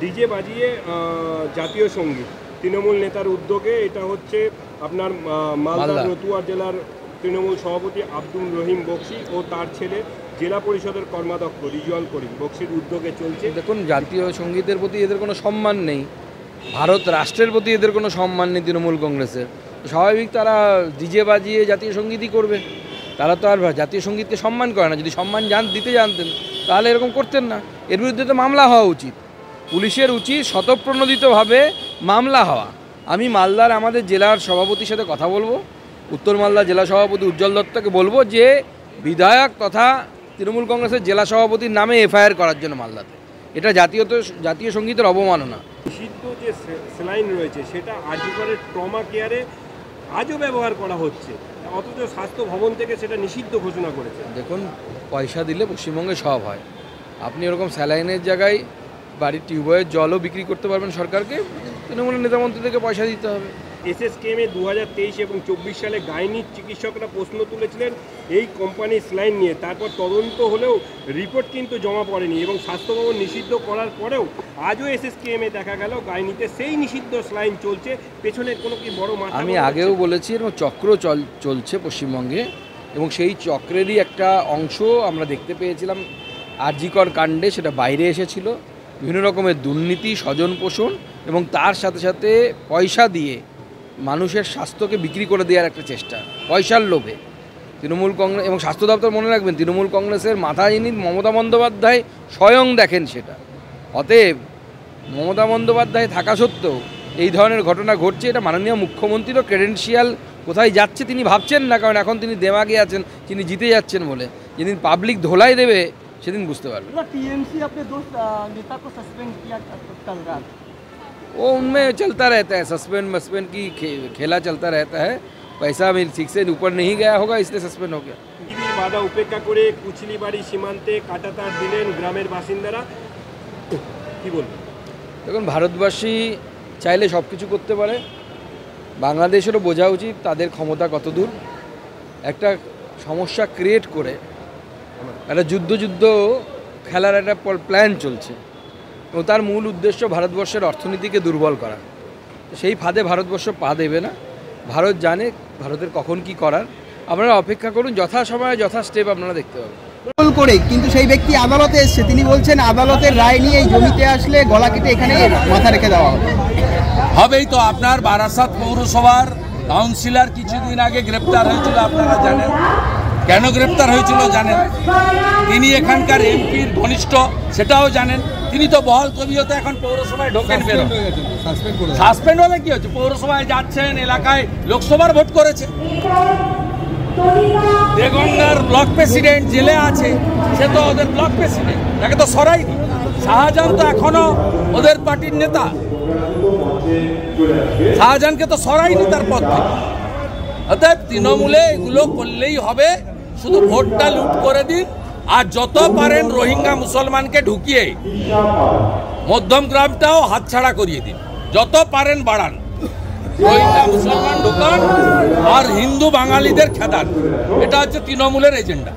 DJ বাজিয়ে জাতীয় সঙ্গীত তৃণমূল নেতার উদ্যোগে। এটা হচ্ছে আপনার মালদার রতুয়া জেলার তৃণমূল সভাপতি আব্দুল রহিম বক্সি ও তার ছেলে জেলা পরিষদের কর্মাধ্যক্ষ রিজওয়ান করিম বক্সির উদ্যোগে চলছে। দেখুন, জাতীয় সঙ্গীতের প্রতি এদের কোনো সম্মান নেই, ভারত রাষ্ট্রের প্রতি এদের কোনো সম্মান নেই তৃণমূল কংগ্রেসের। স্বাভাবিক তারা ডিজে বাজিয়ে জাতীয় সঙ্গীতই করবে। তারা তো আর জাতীয় সঙ্গীতকে সম্মান করে না। যদি সম্মান দিতে জানতেন তাহলে এরকম করতেন না। এর বিরুদ্ধে তো মামলা হওয়া উচিত, পুলিশের উচিত স্বতঃপ্রণোদিতভাবে মামলা হওয়া। আমি মালদার আমাদের জেলার সভাপতির সাথে কথা বলবো, উত্তর মালদা জেলা সভাপতি উজ্জ্বল দত্তকে বলবো যে বিধায়ক তথা তৃণমূল কংগ্রেসের জেলা সভাপতির নামে এফআইআর করার জন্য মালদাতে। এটা জাতীয় সঙ্গীতের অবমাননা। নিষিদ্ধ যে স্যালাইন রয়েছে সেটা আজিকারের ট্রমা কেয়ারে আজও ব্যবহার করা হচ্ছে, অথচ স্বাস্থ্য ভবন থেকে সেটা নিষিদ্ধ ঘোষণা করেছে। দেখুন, পয়সা দিলে পশ্চিমবঙ্গে সব হয়। আপনি এরকম স্যালাইনের জায়গায় বাড়ির টিউবওয়েলের জলও বিক্রি করতে পারবেন সরকারকে, তৃণমূলের নেতামন্ত্রী থেকে পয়সা দিতে হবে। এসএসকেএমে 2023 এবং 24 সালে গাইনিক চিকিৎসকরা প্রশ্ন তুলেছিলেন এই কোম্পানির স্যালাইন নিয়ে। তারপর তদন্ত হলেও রিপোর্ট কিন্তু জমা পড়েনি এবং স্বাস্থ্য ভবন নিষিদ্ধ করার পরেও আজও এসএসকেএমে দেখা গেল গাইনিতে সেই নিষিদ্ধ স্যালাইন চলছে। পেছনের কোনো কি বড় মাথা? আমি আগেও বলেছি এবং চক্র চলছে পশ্চিমবঙ্গে, এবং সেই চক্রেরই একটা অংশ আমরা দেখতে পেয়েছিলাম আরজিকর কাণ্ডে। সেটা বাইরে এসেছিল, বিভিন্ন রকমের দুর্নীতি, স্বজন পোষণ এবং তার সাথে সাথে পয়সা দিয়ে মানুষের স্বাস্থ্যকে বিক্রি করে দেওয়ার একটা চেষ্টা, পয়সার লোভে। তৃণমূল কংগ্রেস এবং স্বাস্থ্য দপ্তর, মনে রাখবেন, তৃণমূল কংগ্রেসের মাথা যিনি মমতা বন্দ্যোপাধ্যায় স্বয়ং দেখেন সেটা। অতএব মমতা বন্দ্যোপাধ্যায় থাকা সত্ত্বেও এই ধরনের ঘটনা ঘটছে, এটা মাননীয় মুখ্যমন্ত্রীরও ক্রেডেন্সিয়াল কোথায় যাচ্ছে তিনি ভাবছেন না, কারণ এখন তিনি দেমাগে আছেন, তিনি জিতে যাচ্ছেন বলে। যেদিন পাবলিক ধোলাই দেবে সেদিন বুঝতে পারবে। टीएमसी अपने दो नेता को सस्पेंड किया कल रात। वो उनमें चलता रहता है, सस्पेंड की खेला चलता रहता है। पैसा मेरी ठीक से ऊपर नहीं गया होगा, इसलिए सस्पेंड हो गया। বাধা উপেক্ষা করে কুচলিবাড়ি সীমান্তে কাঁটাতার দিলেন গ্রামের বাসিন্দারা, কি বলবেন? দেখুন, ভারতবাসী চাইলে সব কিছু করতে পারে, বাংলাদেশেরও বোঝা উচিত তাদের ক্ষমতা কত দূর। একটা সমস্যা ক্রিয়েট করে একটা যুদ্ধ খেলার একটা প্ল্যান চলছে, এবং তার মূল উদ্দেশ্য ভারতবর্ষের অর্থনীতিকে দুর্বল করা। সেই ফাঁদে ভারতবর্ষ পা দেবে না। ভারত জানে ভারতের কখন কি করার। আপনারা অপেক্ষা করুন, যথা সময়ে যথা স্টেপ আপনারা দেখতে পাবেন। করে কিন্তু সেই ব্যক্তি আদালতে এসছে, তিনি বলছেন আদালতের রায় নিয়ে এই জমিতে আসলে গলা কেটে এখানে মাথা রেখে দেওয়া হবে। হবেই তো। আপনার বারাসাত পৌরসভার কাউন্সিলর কিছুদিন আগে গ্রেপ্তার হয়েছিল, আপনারা জানেন। কেন গ্রেপ্তার হয়েছিল জানেন? তিনি এখানকার এমপির ঘনিষ্ঠ, সেটাও জানেন। তিনি তো বহাল তবিয়তে এখন পৌরসভায় ঢোকেন, বেরোন। সাসপেন্ড হলে কি হচ্ছে? পৌরসভায় যাচ্ছেন, এলাকায় লোকসভার ভোট করেছে। দেগঙ্গার ব্লক প্রেসিডেন্ট জেলে আছে, সে তো ওদের ব্লক প্রেসিডেন্ট, তাকে তো সরাইনি। শাহজাহান তো এখনো ওদের পার্টির নেতা, শাহজাহানকে তো সরাইনি তার পদ থেকে। অতএব তৃণমূলে এগুলো করলেই হবে, শুধু ভোটটা লুট করে দিন। আর যত পারেন রোহিঙ্গা মুসলমানকে ঢুকিয়ে মধ্যম গ্রামটাও হাতছাড়া করিয়ে দিন, যত পারেন বাড়ান। রোহিঙ্গা মুসলমান ঢুকান আর হিন্দু বাঙালিদের খেদান, এটা হচ্ছে তৃণমূলের এজেন্ডা।